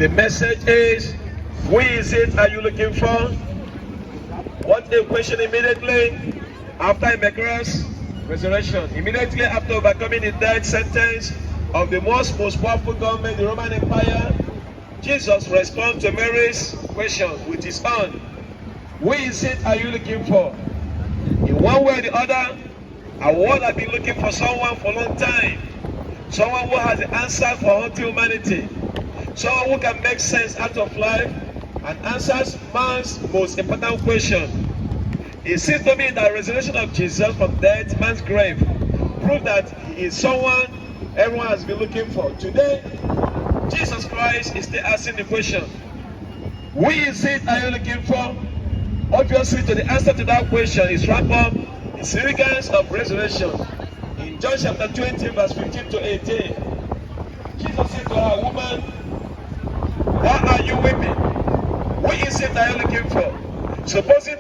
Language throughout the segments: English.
The message is, who is it are you looking for? What a question immediately after a miraculous resurrection. Immediately after overcoming the death sentence of the most powerful government, the Roman Empire, Jesus responds to Mary's question with his own. Who is it are you looking for? In one way or the other, our world has been looking for someone for a long time. Someone who has the answer for all humanity. Someone who can make sense out of life and answers man's most important question. It seems to me that the resurrection of Jesus from death, man's grave, proved that he is someone everyone has been looking for. Today, Jesus Christ is still asking the question, who is it are you looking for? Obviously, the answer to that question is wrapped up in significance of resurrection. In John chapter 20, verse 15 to 18, Jesus said to her, woman, why are you weeping? What is it that you're looking for? Supposing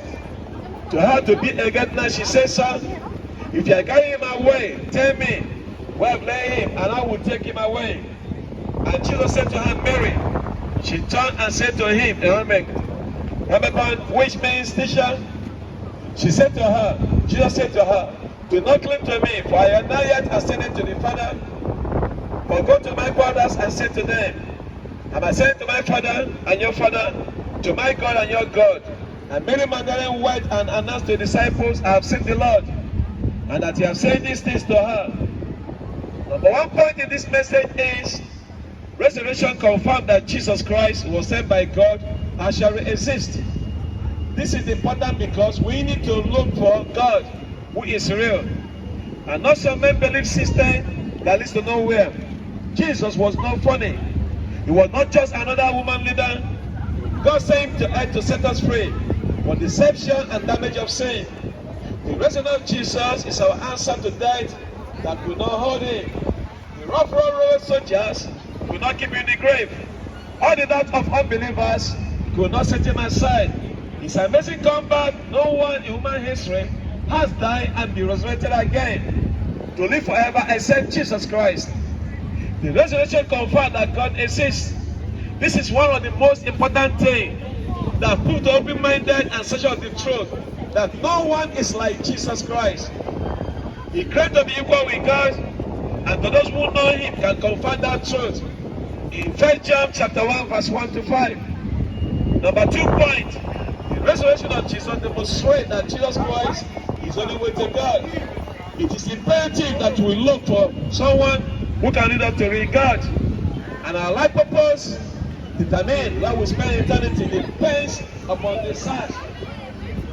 to her to be a gardener, she says, sir, if you are carrying him away, tell me where I've laid him, and I will take him away. And Jesus said to her, Mary. She turned and said to him, Aramaic, which means teacher. She said to her, Jesus said to her, do not cling to me, for I am not yet ascended to the Father, but go to my brothers and say to them, I'm ascending to my Father and your Father, to my God and your God. And Mary Magdalene went and announced to the disciples, I have seen the Lord, and that he has said these things to her. Number one point in this message is, resurrection confirmed that Jesus Christ was sent by God and shall exist. This is important because we need to look for God who is real, and not some make-believe system that leads to nowhere. Jesus was not funny. He was not just another woman leader. God sent him to earth to set us free from deception and damage of sin. The resurrection of Jesus is our answer to death that could not hold him. The rough road soldiers could not keep him in the grave. All the doubt of unbelievers could not set him aside. His amazing comeback, no one in human history has died and be resurrected again to live forever except Jesus Christ. The resurrection confirmed that God exists. This is one of the most important things that prove to open-minded and searcher of the truth that no one is like Jesus Christ. He claimed to be equal with God, and to those who know him can confirm that truth. In 1 John chapter 1, verse 1 to 5. Number 2 point, the resurrection of Jesus demonstrates that Jesus Christ is the only way to God. It is imperative that we look for someone who can lead us to real God. And our life purpose determine where we spend eternity depends upon the search.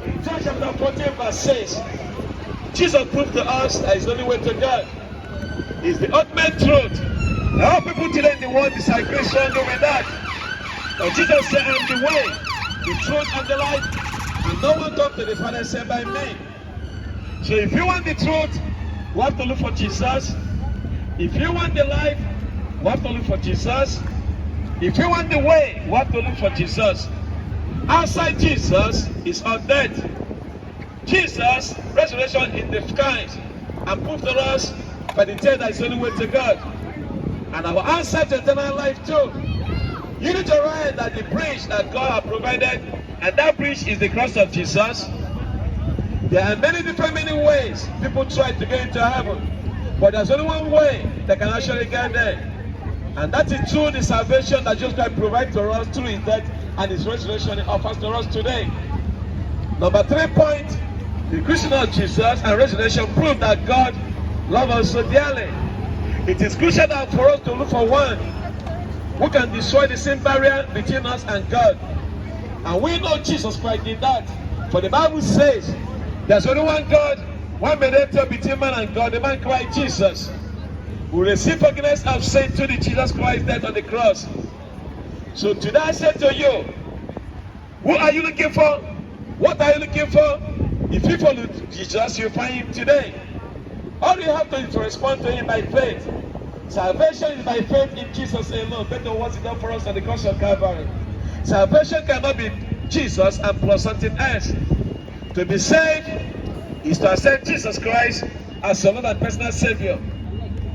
In John chapter 14, verse 6, Jesus proved to us that it's the only way to God. It's the ultimate truth. Now people today in the world disagree strongly with that. But Jesus said, I'm the way, the truth, and the life, and no one comes to the Father except by me. So if you want the truth, you have to look for Jesus. If you want the life, you have to look for Jesus. If you want the way, you have to look for Jesus. Outside Jesus is our death. Jesus' resurrection in the skies and proved to us by the tale that is the only way to God. And our answer to eternal life too. You need to realize that the bridge that God has provided, and that bridge is the cross of Jesus. There are many ways people try to get into heaven, but there's only one way that can actually get there. And that is through the salvation that Jesus Christ provides to us through his death and his resurrection he offers to us today. Number 3 point, the Christian of Jesus and resurrection prove that God loves us so dearly. It is crucial that for us to look for one who can destroy the sin barrier between us and God. And we know Jesus Christ did that. For the Bible says, there's only one God, one mediator between man and God, the man Christ Jesus, who received forgiveness of sin through the Jesus Christ death on the cross. So today I say to you, who are you looking for? What are you looking for? If you follow Jesus, you'll find him today. All you have to do is to respond to him by faith. Salvation is by faith in Jesus alone. Better what he done for us on the cross of Calvary. Salvation cannot be Jesus and plus something else. To be saved is to accept Jesus Christ as your Lord and personal Savior.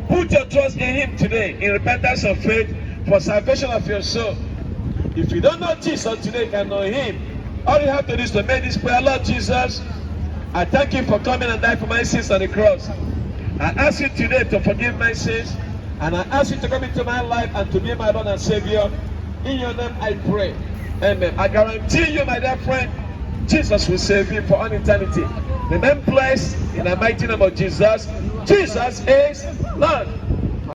Put your trust in him today in repentance of faith for salvation of your soul. If you don't know Jesus today, you can know him. All you have to do is to make this prayer. Lord Jesus, I thank you for coming and dying for my sins on the cross. I ask you today to forgive my sins, and I ask you to come into my life and to be my Lord and Savior. In your name I pray. Amen. I guarantee you, my dear friend, Jesus will save you for all eternity. Remain blessed in the mighty name of Jesus. Jesus is Lord.